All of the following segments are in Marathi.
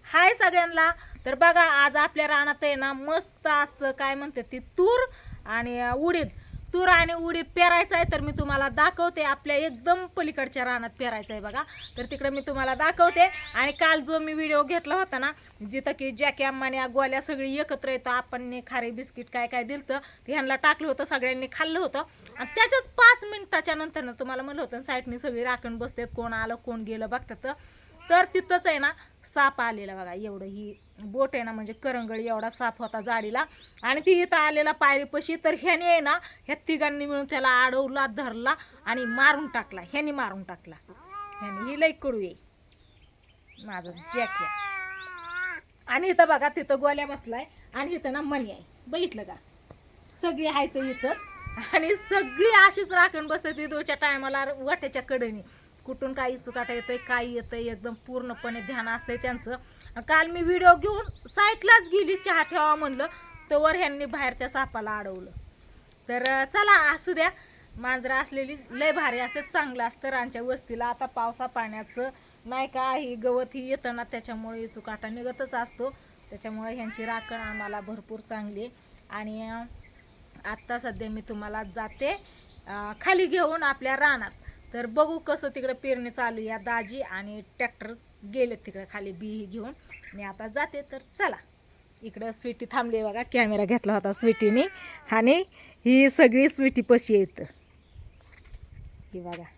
हाय सगळ्यांना। तर बघा आज आपल्या रानात आहे ना मस्त असं काय म्हणते ती तूर आणि उडीद, तूर आणि उडीद पेरायचं आहे। तर मी तुम्हाला दाखवते, आपल्या एकदम पलीकडच्या रानात पेरायचं आहे बघा। तर तिकडे मी तुम्हाला दाखवते। आणि काल जो मी व्हिडिओ घेतला होता ना, जिथं की जॅकी अम्माने गोल्या सगळी एकत्र येतं, आपण खारे बिस्किट काय काय दिलतं ते ह्यांना टाकलं होतं, सगळ्यांनी खाल्लं होतं। आणि त्याच्याच 5 मिनिटाच्या नंतर ना तुम्हाला म्हणलं होतं साईडनी सगळी राखण बसतात, कोण आलं कोण गेलं बघतात। तर तिथंच आहे ना साप आलेला बघा, एवढं ही बोट आहे ना म्हणजे करंगळी एवढा साप होता जाडीला। आणि ती इथं आलेला पायरीपाशी। तर ह्याने आहे ना ह्या तिघांनी मिळून त्याला अडवला, धरला आणि मारून टाकला। ह्याने मारून टाकला, ह्याने ही लई कडू आहे माझं जॅक। आणि इथं बघा तिथं गोल्या बसलाय आणि इथं ना मणी आहे, बघितलं का? सगळी आहे तर इथंच। आणि सगळी अशीच राखण बसते दूरच्या टायमाला वाट्याच्या कडेने, कुठून काही चुकाटा येतंय काही येतंय, एकदम पूर्णपणे ध्यान असतंय त्यांचं। काल मी व्हिडिओ घेऊन साईटलाच गेली चहा ठेवा म्हणलं, तर ह्यांनी बाहेर त्या सापाला अडवलं। तर चला असू द्या, मांजरं असलेली लय भारी असते, चांगलं असतं रानच्या वस्तीला। आता पावसा पाण्याचं नाही का, ही गवत ही येतं ना त्याच्यामुळे चुकाटा निघतच असतो, त्याच्यामुळे ह्यांची राखण आम्हाला भरपूर चांगली आहे। आणि आत्ता सध्या मी तुम्हाला जाते खाली घेऊन आपल्या रानात। तर बघू कसं तिकडे पेरणी चालू या दाजी आणि ट्रॅक्टर गेले तिकडे खाली बी घेऊन। मी आता जाते, तर चला। इकडं स्वीटी थांबली बघा, कॅमेरा घेतला होता स्वीटीने आणि ही सगळी स्वीटी पशी येत ही बघा।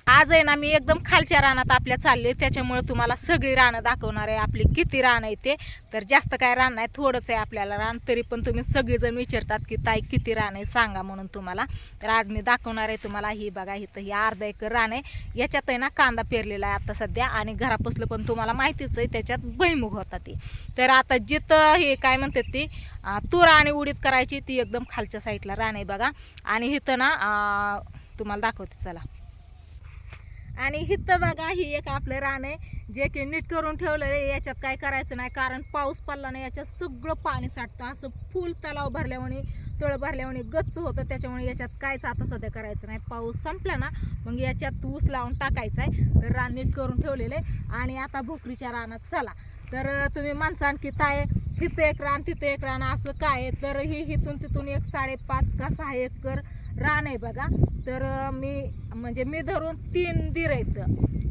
आज आहे ना मी एकदम खालच्या रानात आपल्या चालले, त्याच्यामुळे तुम्हाला सगळी रानं दाखवणार आहे, आपली किती रान आहे ते। तर जास्त काय रान नाही, थोडंच आहे आपल्याला रान, तरी पण तुम्ही सगळेजण विचारतात की ताई किती रान आहे सांगा म्हणून तुम्हाला। तर आज मी दाखवणार आहे तुम्हाला। ही बघा इथं ही अर्धा एकर रान आहे, याच्यात आहे ना कांदा पेरलेला आहे आता सध्या। आणि घरापसलं पण तुम्हाला माहितीच आहे, त्याच्यात भुईमुग होता ती। तर आता जिथं हे काय म्हणतात ती तूर आणि उडीद करायची, ती एकदम खालच्या साईडला रान आहे बघा। आणि इथं ना तुम्हाला दाखवते चला। आणि इथं बघा ही एक आपलं रान आहे, जे की नीट करून ठेवलं आहे। याच्यात काय करायचं नाही, कारण पाऊस पडला नाही याच्यात सगळं पाणी साठतं, असं फुल तलाव भरल्यामुळे तळ भरल्यामुळे गच्च होतं, त्याच्यामुळे याच्यात कायच आता सध्या करायचं नाही। पाऊस संपला ना मग याच्यात ऊस लावून टाकायचा आहे। तर रान नीट करून ठेवलेलं आहे। आणि आता भोकरीच्या रानात चला। तर तुम्ही माणसं आणखी ताय तिथं एक रान तिथं एक रान असं काय, तर ही इथून तिथून एक 5.5 का 6 एकर रान आहे बघा। तर मी धरून 3 दीर आहेत,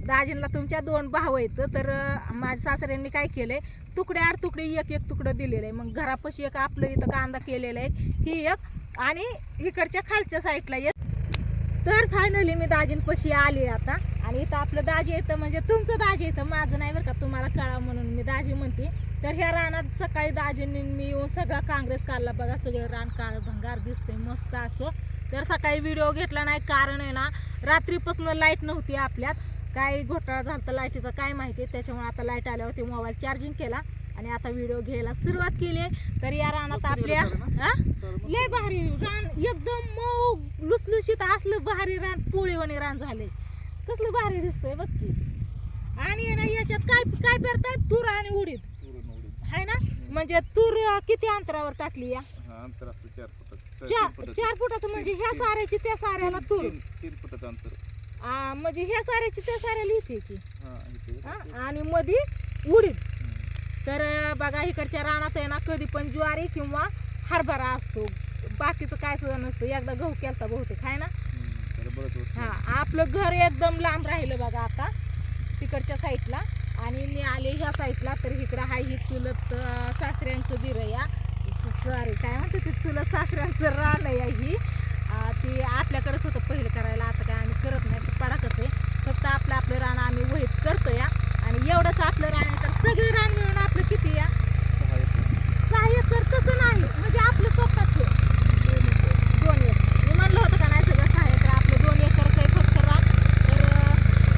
दाजींना तुमच्या 2 भाऊ आहेत। तर माझ्या सासऱ्यांनी काय केलंय, तुकडे आड तुकडे एक एक तुकडं दिलेलं आहे। मग घरापाशी एक आपलं इथं कांदा केलेला आहे ही एक, आणि इकडच्या खालच्या साईडला एक। तर फायनली मी दाजींपाशी आली आता। आणि इथं आपलं दाजी येतं म्हणजे तुमचं दाजी येतं, माझं नाही बरं का, तुम्हाला कळा म्हणून मी दाजी म्हणते। तर ह्या रानात सकाळी दाजींनी मी येऊन सगळा काँग्रेस काढला बघा, सगळं रान काळं भंगार दिसतंय मस्त असं। तर सकाळी व्हिडिओ घेतला नाही, कारण आहे ना रात्रीपासून लाईट नव्हती आपल्यात, काय घोटाळा झाला तर लाईटीचा काय माहिती, त्याच्यामुळे आता लाईट आल्यावरती मोबाईल चार्जिंग केला आणि आता व्हिडिओ घ्यायला सुरुवात केली। तर या रानात आपल्या लय भारी रान, एकदम मऊ लुसलुशीत असलं भारी रान, पोळीवाणी रान झाले, कसलं भारी दिसतंय बघ की। आणि ना याच्यात काय काय पेरतायत, तूर आणि उडीद आहे ना। म्हणजे तूर किती अंतरावर टाकली या? अंतर असतं 4 फुटाचं। 4 फुटाचं, म्हणजे ह्या साऱ्याची त्या साऱ्याला तूर 3 फुटाचं अंतर। म्हणजे ह्या साऱ्याची त्या साऱ्याला इथे की इथे आणि मध्ये उडीद। तर बघा इकडच्या रानात आहे ना कधी पण ज्वारी किंवा हरभरा असतो, बाकीचं काय सुद्धा नसतं। एकदा गहू केलता बहुतेक आहे ना। आपलं घर एकदम लांब राहिलं बघा आता तिकडच्या साईडला। आणि मी आले ह्या साईडला, तर इकडं हाय ही चुलत सासऱ्यांचं दिर या, सॉरी काय म्हणते ते चुलत सासऱ्यांचं रान आहे ही। ती आपल्याकडेच होतं पहिलं करायला, आता काय आम्ही करत नाही, ते पडाकच आहे। फक्त आपलं रान आम्ही वहीत करतो या। आणि एवढंच आपलं रान आहे, तर सगळे रान मिळून आपलं किती या? 6 एकर तसं नाही, म्हणजे आपलं स्वतःच 2 एकर। मी म्हणलं होतं का नाही सगळं 6 एकर, आपलं 2 एकरच आहे फक्त रान। तर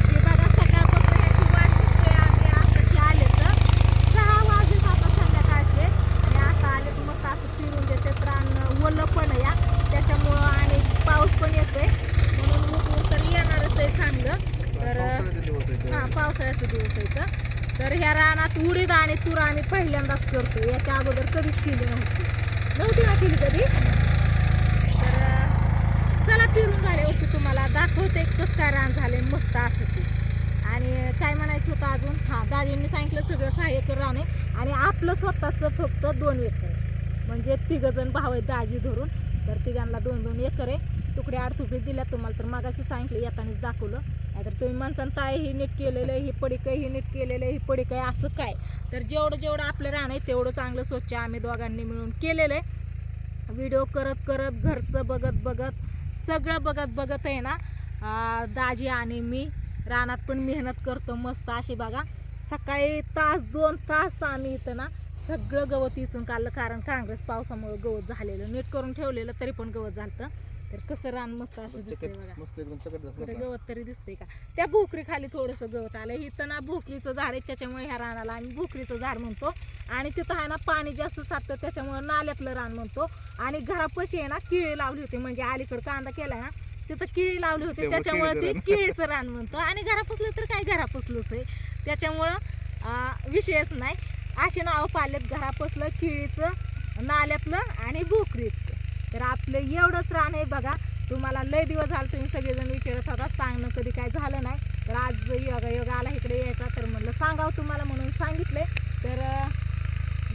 हे बघा सकाळपासून याची वाट बघतोय आम्ही, आताशी आले तर 6 वाजलेत आता संध्याकाळचे। आणि आता आले तर मस्त असं फिरून देते, रान ओलं पण या त्याच्यामुळं, आणि पाऊस पण येतोय म्हणून उठून तर येणारच आहे चांगलं। तर पावसाळ्याचा दिवस आहे तर ह्या रानात उडीद आणि तूर आम्ही पहिल्यांदाच करतो, याच्या अगोदर कधीच केली नव्हती ना केली कधी। तर चला फिरून झाल्यावरती तुम्हाला दाखवते कसं काय रान झाले मस्त असं ते। आणि काय म्हणायचं होतं अजून, दाजींनी सांगितलं सगळं 6 एकर रान आहे आणि आपलं स्वतःचं फक्त 2 एकर आहे. म्हणजे 3 जण भाव आहेत दाजी धरून, तर तिघांना 2-2 एकर आहे. तुकडे आडतुकडे दिल्या तुम्हाला, तर मागाशी सांगितलं येतानाच दाखवलं. नाहीतर तुम्ही म्हणसान ताई ही नीट केलेलं आहे, ही पडीक आहे, ही नीट केलेलं आहे, ही पडीक आहे, असं काय. तर जेवढं आपलं रान आहे तेवढं चांगलं स्वच्छ आम्ही दोघांनी मिळून केलेलं आहे. व्हिडिओ करत घरचं बघत सगळं बघत आहे ना, दाजी आणि मी रानात पण मेहनत करतो मस्त अशी बघा. सकाळी 1-2 तास आम्ही इथं ना सगळं गवत इचून काढलं, कारण काँग्रेस पावसामुळे गवत झालेलं, नीट करून ठेवलेलं तरी पण गवत झालं. तर कसं रान मस्त असं दिसतंय बघा, मस्त एकदम चकट कुठे गवत तरी दिसतंय का. त्या भोकरी खाली थोडंसं गवत आलं. इथं ना भोकरीचं झाड आहे, त्याच्यामुळे ह्या रानाला आम्ही भोकरीचं झाड म्हणतो. आणि तिथं आहे ना पाणी जास्त साठतं, त्याच्यामुळे नाल्यातलं रान म्हणतो. आणि घरापाशी आहे ना केळी लावली होती, म्हणजे अलीकडं कांदा केलाय ना तिथं केळी लावली होती, त्याच्यामुळे ते केळीचं रान म्हणतो. आणि घरापासलं तर काय घरापासलंच आहे, त्याच्यामुळं विषयच नाही. असे नावं पाडलेत, घरापासलं, केळीचं, नाल्यातलं आणि भोकरीचं. तर आपलं एवढंच रान आहे बघा. तुम्हाला लय दिवस झालं तुम्ही सगळेजण विचारत होता, सांगणं कधी काय झालं नाही. तर आज योगा आला इकडे यायचा, तर म्हणलं सांगावं तुम्हाला म्हणून सांगितले. तर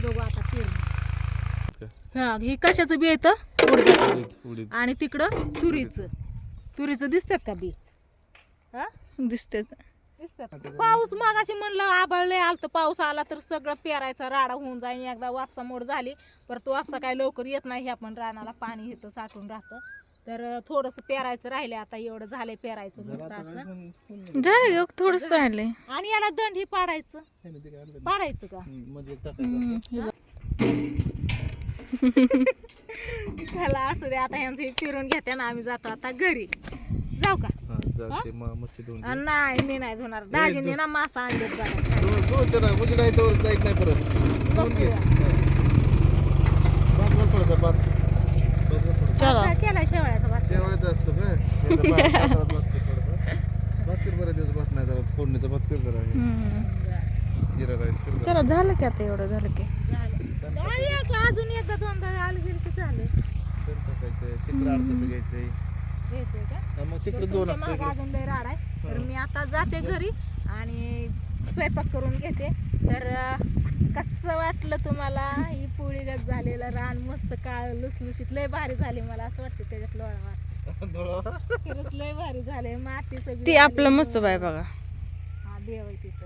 बघू आता पेरून. हा, ही कशाचं बी येतं उडीद आणि तिकडं तुरीचं दिसतात का बी? हा दिसतात. पाऊस मागाशी म्हणलं आभाळले आलतं, पाऊस आला तर सगळं पेरायचा राडा होऊन जाईल. एकदा वापसा मोड झाली परत वापसा काय लवकर येत नाही, ह्या पण रानाला पाणी येतं साठून राहतं. तर थोडंसं पेरायचं राहिले, आता एवढं झालंय पेरायचं मस्त असं झालं ग, थोडंच राहिले. आणि याला दंड ही पाडायचं का चला असू दे. आता ह्यांचं फिरून घेते ना, आम्ही जातो आता घरी. जाऊ का? नाही मी नाही धुणार, दाजीने ना मासा आणलेत चला केलाय शेवळ्याचा भात. चला झालं की आता एवढं झालं की अजून एकदा 2दा आलं गेलं की चालेल. घ्यायचंय का? मग तर तिकडे तुमच्या मागं अजून लय राड आहे. तर मी आता जाते घरी आणि स्वयंपाक करून घेते. तर कसं वाटलं तुम्हाला ही पोळीगत झालेलं रान, मस्त काळ लुसलुशीत लय भारी झाली. मला असं वाटतं त्याच्यात लोळा खरंच लय भारी झाले. माती सगळी ती आपलं मस्त बाय बघा. हा देव आहे तिथं,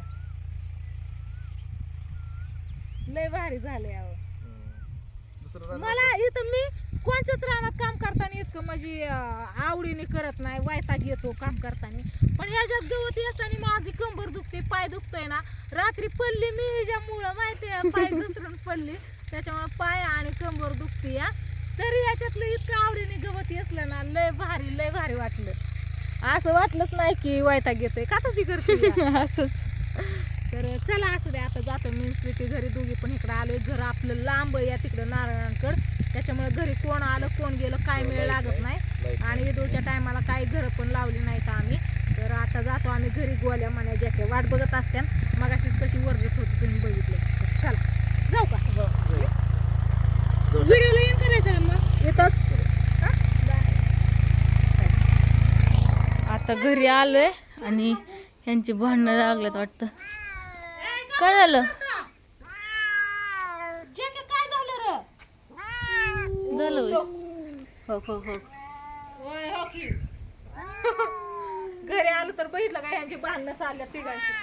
लय भारी झाले. अहो मला इथं मी कोणत्याच रानात काम करताना इतकं म्हणजे आवडीने करत नाही, वैताग येतो काम करताना. पण ह्याच्यात गवत असताना माझी कंबर दुखते, पाय दुखतोय ना. रात्री पडली मी ह्याच्यामुळं माहिती, पाय घसरून पडली, त्याच्यामुळे पाय आणि कंबर दुखते या. तरी ह्याच्यातलं इतकं आवडीने गवत असलं ना, लय भारी वाटलं. असं वाटलंच नाही की वैताग येतोय का तशी करते असंच. तर चला असू दे, आता जातो मी स्वीटी घरी. दोघी पण इकडं आलोय. घर आपलं लांब या तिकडं नारायणकडं, त्याच्यामुळे घरी कोण आलं कोण गेलं काय वेळ लागत नाही. आणि ईदच्या टायमाला काही घरं पण लावली नाहीत आम्ही. तर आता जातो आम्ही घरी. गोल्या म्हण्या ज्या वाट बघत असत्या, मगाशीच कशी वरजत होती तुम्ही बघितले. चला जाऊ का? व्हिडिओला येऊन करायचं मग येतच. आता घरी आलोय आणि ह्यांची भांडणं लागलेत वाटतं. काय झालं? काय झालं रे? झालं होय. हो हो हो. होय हो की. घरी आलो तर बघितलं का ह्यांची भांडणं चालल्या तिघांची.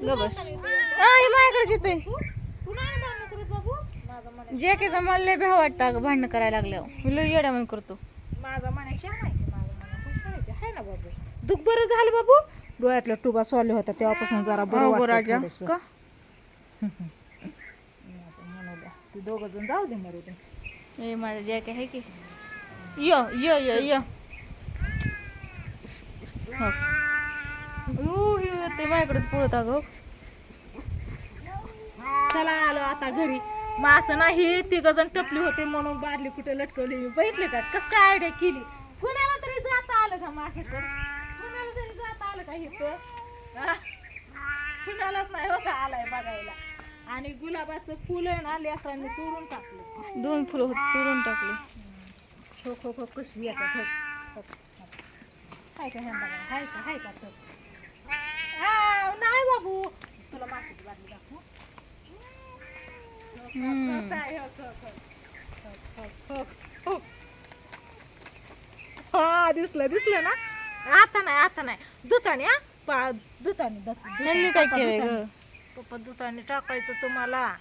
गबस माझ्याकडे येते. तू नाही भांडणं करत बाबू. माझा म्हणे जे काही मला लय भ्या वाटतं भांडणं करायला लागल्यावर मी लय येड्या म्हणून करतो. माझा म्हणे श्याम आहे की, माझा म्हणे हुशार आहे की. हाय ना बाबू. दुःख बरं झालं बाबू. डोळ्यातल्या टुबा सोडल्या होत्या तेव्हापासून जरा बरं हो वाटतं राजा थोडंसं. का म्हणू द्या, ती दोघं जण जाऊ दे मरू दे. ए माझं जे काही आहे की य य य य ते माझ्याकडेच पळत अगं. चला आलो आता घरी. मग असं नाही तिघ जण टपली होते म्हणून बादली कुठे लटकवली. मी बघितले का कस काय आयडिया केली. कुणाला तरी जाता आलं का माझ्याकडे? कुणाला तरी जाता आलं का इथं? कुणालाच नाही हो का आलाय बघायला. आणि गुलाबाचं फुल आहे ना लेकरांनी तोडून टाकलं. 2 फुलं होती तोडून टाकले. हो हो हो कशी येतात. हाय का ह्या बघा, हाय का तर. नाही बाबू तुला माशाची बाटली दाखवू काय हो, हो. हा दिसलं ना आता नाही दुताने यांनी काय केलंय ग पप्पा दुताने टाकायचं तुम्हाला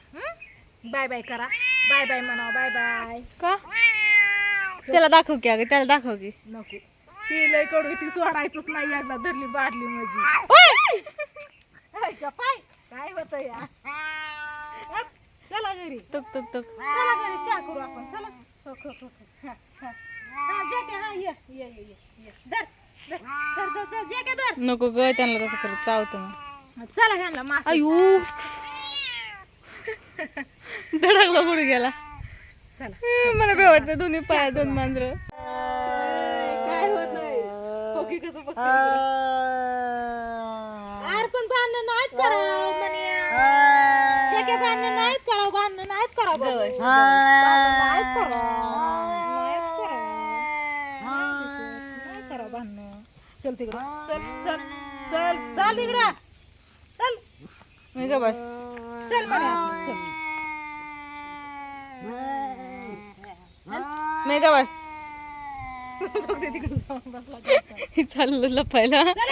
बाय बाय करा बाय म्हणा बाय का त्याला दाखव की अगं त्याला दाखव की नको ती लय कडू ती सोडायचंच नाही एकदा धरली बाटली माझी हाय का पाय काय होत या चला घरी टुक चला घरी चहा करू आपण चला हो. हा जेके हा ये धर जेके धर नको ग त्यांना तसं करत चावतो मग चला ह्यांना मास आयु धडकला पुढे गेला चला मला बे वाटतं दोन्ही पाय दोन मांजर काय होत नाही होकी कसं बघ आर पण भांडण नाहीत करावं म्हणे जेके भांडण नाहीत करावं भांडण नाहीत करावं गवश, भांडण नाहीत करावं नाही करावं भांडण चल तिकडं चल तिकडं चल मी ग बस चल म्हणे आपलं, चल मी ग बस तिकडे जाऊन बसला चाललं लपायला चल